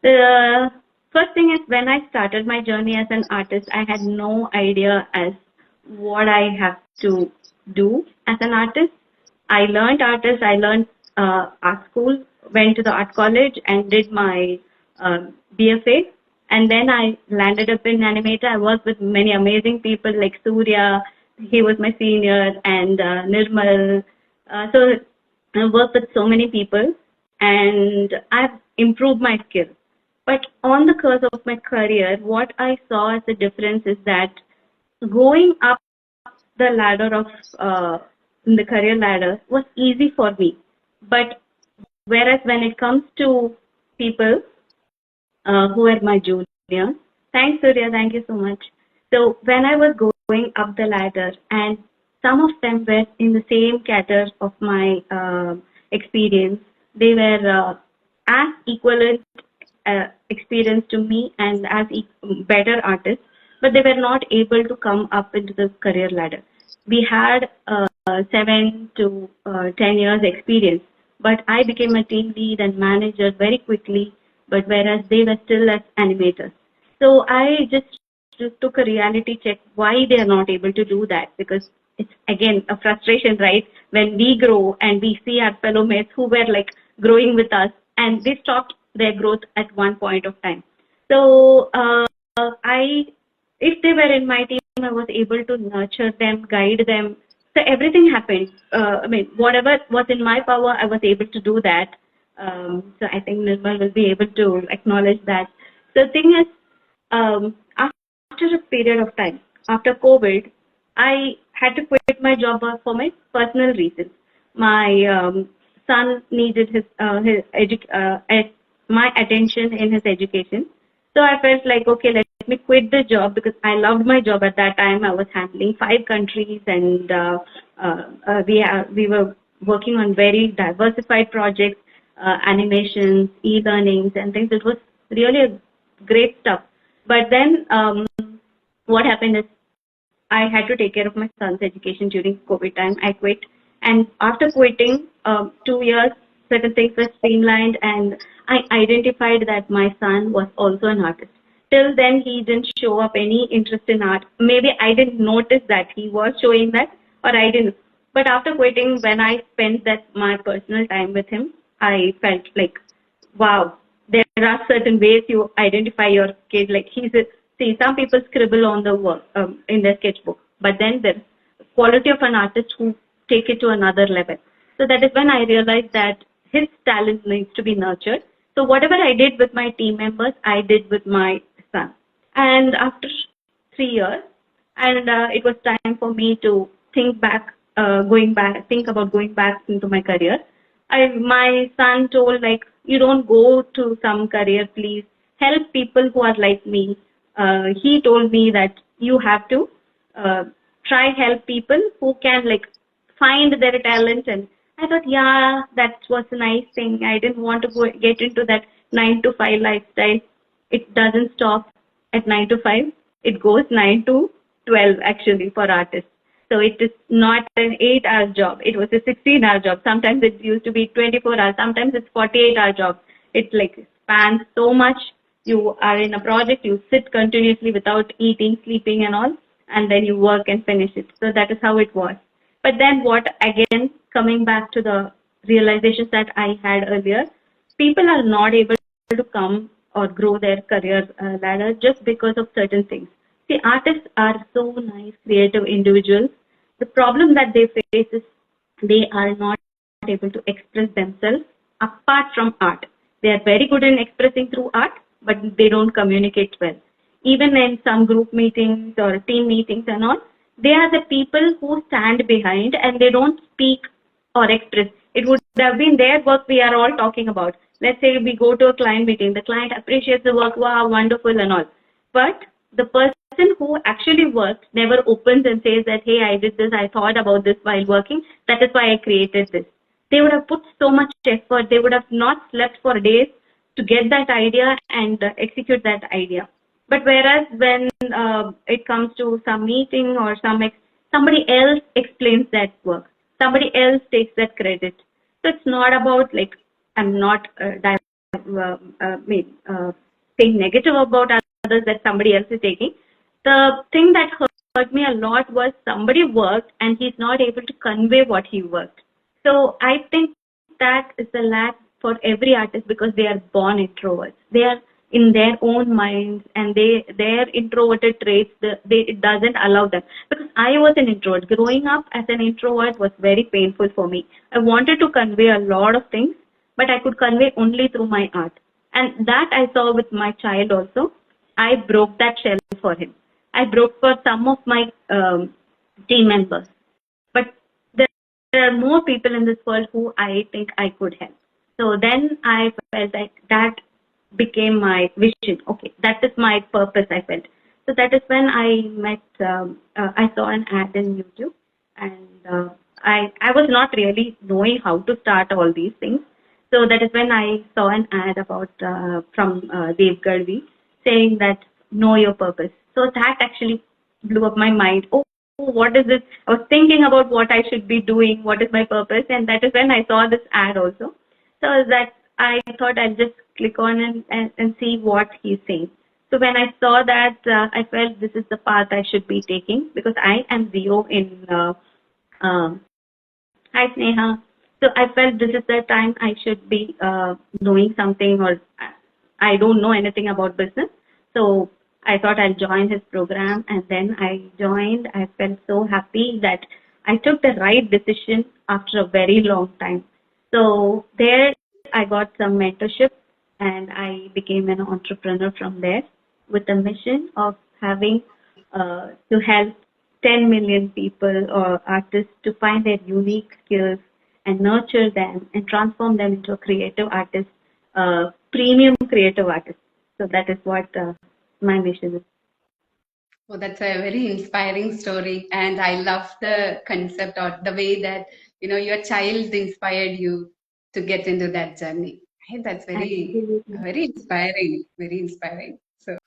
The first thing is when I started my journey as an artist, I had no idea as what I have to do as an artist. I learned art school, went to the art college and did my BFA. And then I landed up in animator. I worked with many amazing people like Surya, he was my senior, and Nirmal. So I worked with so many people and I've improved my skills. But on the course of my career, what I saw as a difference is that going up the ladder of in the career ladder was easy for me. But whereas when it comes to people who are my juniors, thanks Surya, thank you so much. So when I was going up the ladder, and some of them were in the same category of my experience, they were as equivalent experience to me and as better artists, but they were not able to come up into the career ladder. We had 7 to 10 years experience, but I became a team lead and manager very quickly, but whereas they were still as animators. So I just took a reality check why they are not able to do that, because it's again a frustration, right? When we grow and we see our fellow mates who were like growing with us and they stopped their growth at one point of time. So I, if they were in my team, I was able to nurture them, guide them. So everything happened. I mean, whatever was in my power, I was able to do that. So I think Nirmal will be able to acknowledge that. The thing is, after a period of time, after COVID, I had to quit my job for my personal reasons. My son needed my attention in his education. So I felt like, okay, let me quit the job because I loved my job at that time. I was handling 5 countries and we were working on very diversified projects, animations, e-learnings and things. It was really a great stuff. But then what happened is I had to take care of my son's education during COVID time. I quit. And after quitting, 2 years, certain things were streamlined and I identified that my son was also an artist. Till then, he didn't show up any interest in art. Maybe I didn't notice that he was showing that, or I didn't. But after quitting, when I spent that my personal time with him, I felt like, wow, there are certain ways you identify your kid. Like see, some people scribble on the work in their sketchbook, but then there's quality of an artist who take it to another level. So that is when I realized that his talent needs to be nurtured. So whatever I did with my team members, I did with my son. And after 3 years, and it was time for me to think about going back into my career. My son told like, you don't go to some career, please help people who are like me. He told me that you have to try help people who can like find their talent. And I thought, yeah, that was a nice thing. I didn't want to get into that 9 to 5 lifestyle. It doesn't stop at 9 to 5. It goes 9 to 12 actually for artists. So it is not an 8-hour job. It was a 16-hour job. Sometimes it used to be 24 hours. Sometimes it's 48-hour job. It like spans so much. You are in a project, you sit continuously without eating, sleeping and all, and then you work and finish it. So that is how it was. But then again, coming back to the realizations that I had earlier, people are not able to come or grow their career ladder just because of certain things. See, artists are so nice, creative individuals. The problem that they face is they are not able to express themselves apart from art. They are very good in expressing through art, but they don't communicate well. Even in some group meetings or team meetings and all, they are the people who stand behind and they don't speak or express. It would have been their work we are all talking about. Let's say we go to a client meeting, the client appreciates the work, wow, wonderful and all. But the person who actually works never opens and says that, hey, I did this, I thought about this while working, that is why I created this. They would have put so much effort, they would have not slept for days to get that idea and execute that idea. But whereas when it comes to some meeting or somebody else explains that work, somebody else takes that credit. So it's not about like, I'm not saying negative about others that somebody else is taking. The thing that hurt me a lot was somebody worked and he's not able to convey what he worked. So I think that is the lack for every artist because they are born introverts. They are in their own minds and their introverted traits it doesn't allow them. Because I was an introvert. Growing up as an introvert was very painful for me. I wanted to convey a lot of things, but I could convey only through my art. And that I saw with my child also. I broke that shell for him. I broke for some of my team members. But there are more people in this world who I think I could help. So then I felt like that became my vision. Okay, that is my purpose, I felt. So that is when I saw an ad in YouTube, and I was not really knowing how to start all these things. So that is when I saw an ad about from Dave Garvey saying that know your purpose. So that actually blew up my mind. Oh, what is this? I was thinking about what I should be doing, what is my purpose, and that is when I saw this ad also. So that I thought I'll just click on and see what he's saying. So when I saw that, I felt this is the path I should be taking because I am zero in. Hi Sneha. So I felt this is the time I should be knowing something, or I don't know anything about business. So I thought I'll join his program, and then I joined. I felt so happy that I took the right decision after a very long time. So there I got some mentorship and I became an entrepreneur from there with the mission of having to help 10 million people or artists to find their unique skills and nurture them and transform them into a creative artist, premium creative artist. So that is what my mission is. Oh, that's a very inspiring story, and I love the concept or the way that your child inspired you to get into that journey. I think that's very, Absolutely. very inspiring. Very inspiring. So.